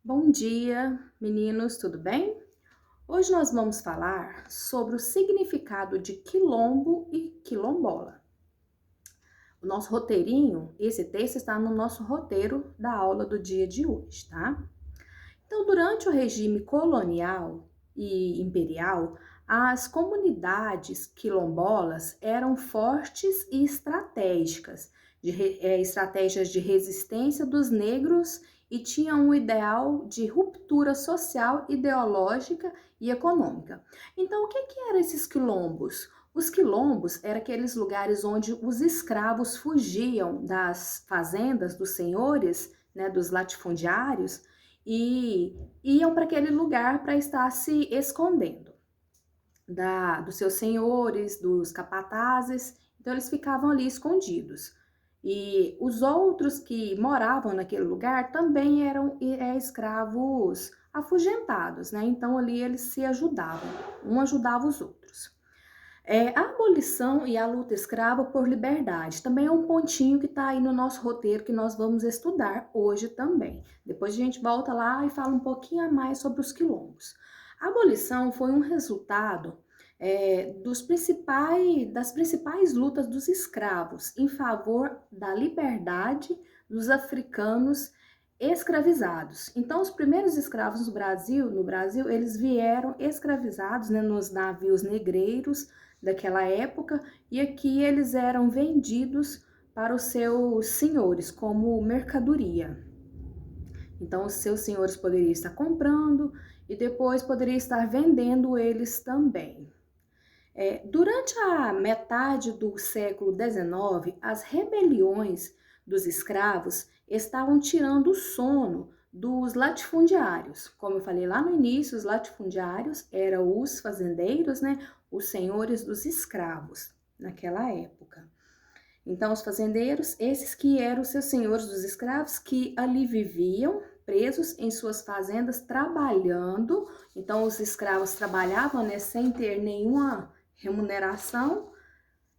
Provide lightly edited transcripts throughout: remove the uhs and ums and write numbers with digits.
Bom dia, meninos, tudo bem? Hoje nós vamos falar sobre o significado de quilombo e quilombola. O nosso roteirinho, esse texto está no nosso roteiro da aula do dia de hoje, tá? Então, durante o regime colonial e imperial, as comunidades quilombolas eram fortes e estratégicas, estratégias de resistência dos negros e tinham um ideal de ruptura social, ideológica e econômica. Então, o que eram esses quilombos? Os quilombos eram aqueles lugares onde os escravos fugiam das fazendas dos senhores, né, dos latifundiários, e iam para aquele lugar para estar se escondendo dos seus senhores, dos capatazes. Então eles ficavam ali escondidos. E os outros que moravam naquele lugar também eram escravos afugentados, né? Então ali eles se ajudavam, um ajudava os outros. A abolição e a luta escrava por liberdade também é um pontinho que está aí no nosso roteiro que nós vamos estudar hoje também. Depois a gente volta lá e fala um pouquinho a mais sobre os quilombos. A abolição foi um resultado das principais lutas dos escravos em favor da liberdade dos africanos escravizados. Então, os primeiros escravos no Brasil, eles vieram escravizados, né, nos navios negreiros daquela época, e aqui eles eram vendidos para os seus senhores como mercadoria. Então, os seus senhores poderiam estar comprando e depois poderiam estar vendendo eles também. Durante a metade do século XIX, as rebeliões dos escravos estavam tirando o sono dos latifundiários. Como eu falei lá no início, os latifundiários eram os fazendeiros, né? Os senhores dos escravos naquela época. Então, os fazendeiros, esses que eram os seus senhores dos escravos, que ali viviam presos em suas fazendas trabalhando. Então, os escravos trabalhavam, né, sem ter nenhuma remuneração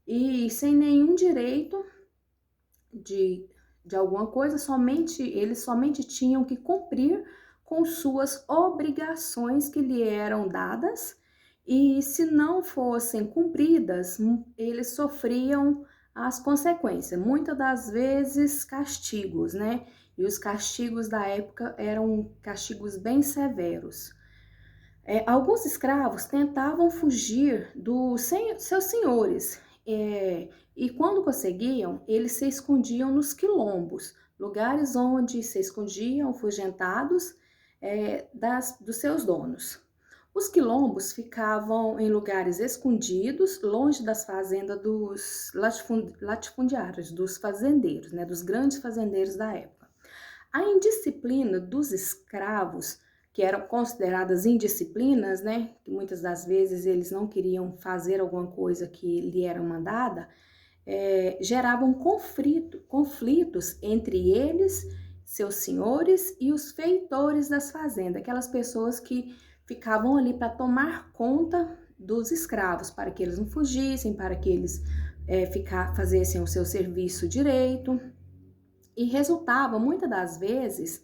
e sem nenhum direito de, de alguma coisa, eles somente tinham que cumprir com suas obrigações que lhe eram dadas, e se não fossem cumpridas, eles sofriam as consequências, muitas das vezes castigos, né? E os castigos da época eram castigos bem severos. Alguns escravos tentavam fugir dos seus senhores, e quando conseguiam, eles se escondiam nos quilombos, lugares onde se escondiam afugentados dos seus donos. Os quilombos ficavam em lugares escondidos, longe das fazendas dos latifundiários, dos fazendeiros, né, dos grandes fazendeiros da época. A indisciplina dos escravos, que eram consideradas indisciplinas, né, que muitas das vezes eles não queriam fazer alguma coisa que lhe era mandada, geravam conflitos entre eles, seus senhores e os feitores das fazendas, aquelas pessoas que ficavam ali para tomar conta dos escravos, para que eles não fugissem, para que eles fazessem o seu serviço direito, e resultava muitas das vezes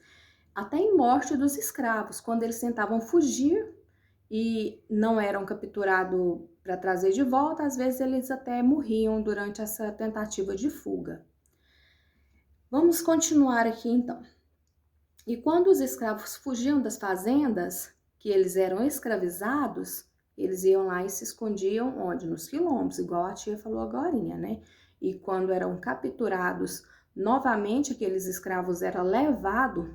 até em morte dos escravos, quando eles tentavam fugir e não eram capturados para trazer de volta, às vezes eles até morriam durante essa tentativa de fuga. Vamos continuar aqui então. E quando os escravos fugiam das fazendas, que eles eram escravizados, eles iam lá e se escondiam onde? Nos quilombos, igual a tia falou agorinha, né? E quando eram capturados novamente, aqueles escravos eram levados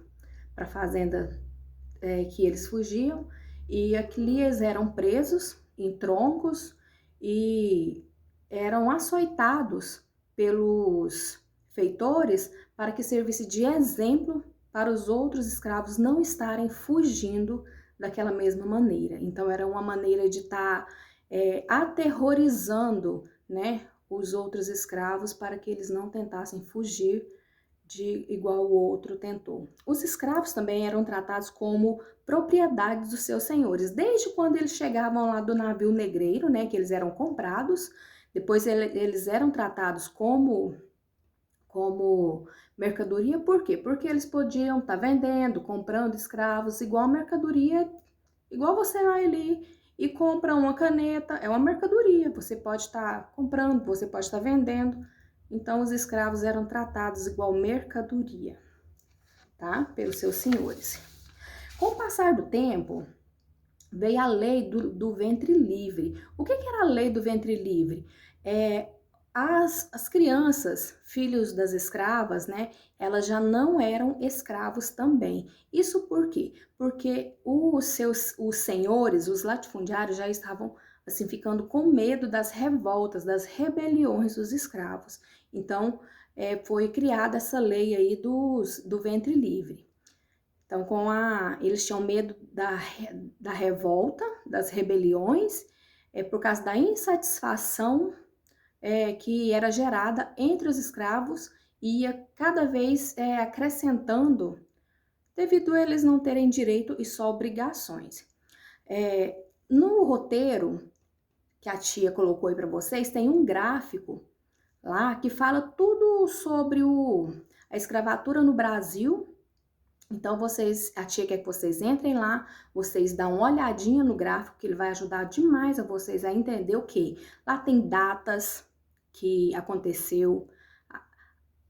para a fazenda que eles fugiam, e aqui eles eram presos em troncos e eram açoitados pelos feitores para que servisse de exemplo para os outros escravos não estarem fugindo daquela mesma maneira. Então era uma maneira de estar aterrorizando, né, os outros escravos para que eles não tentassem fugir de igual o outro tentou. Os escravos também eram tratados como propriedades dos seus senhores, desde quando eles chegavam lá do navio negreiro, né, que eles eram comprados, depois eles eram tratados como mercadoria. Por quê? Porque eles podiam estar vendendo, comprando escravos, igual mercadoria, igual você vai ali e compra uma caneta, é uma mercadoria, você pode estar comprando, você pode estar vendendo. Então, os escravos eram tratados igual mercadoria, tá? Pelos seus senhores. Com o passar do tempo, veio a lei do ventre livre. O que era a lei do ventre livre? As crianças, filhos das escravas, né, elas já não eram escravos também. Isso por quê? Porque os senhores, os latifundiários já estavam assim ficando com medo das revoltas, das rebeliões dos escravos. Então, foi criada essa lei aí do ventre livre. Então, eles tinham medo da revolta, das rebeliões, por causa da insatisfação que era gerada entre os escravos e ia cada vez acrescentando, devido a eles não terem direito e só obrigações. No roteiro que a tia colocou aí para vocês, tem um gráfico lá que fala tudo sobre a escravatura no Brasil. Então, a tia quer que vocês entrem lá, vocês dão uma olhadinha no gráfico, que ele vai ajudar demais a vocês a entender o que lá tem datas que aconteceu,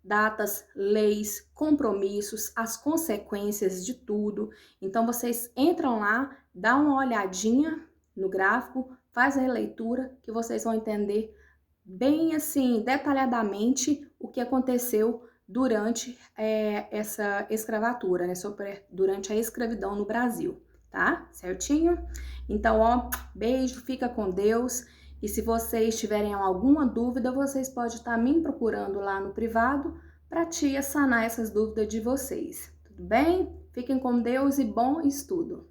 datas, leis, compromissos, as consequências de tudo. Então, vocês entram lá, dão uma olhadinha no gráfico, faz a leitura, que vocês vão entender bem assim, detalhadamente, o que aconteceu durante essa escravatura, né? Durante a escravidão no Brasil, tá? Certinho? Então, ó, beijo, fica com Deus. E se vocês tiverem alguma dúvida, vocês podem estar me procurando lá no privado para tia sanar essas dúvidas de vocês. Tudo bem? Fiquem com Deus e bom estudo!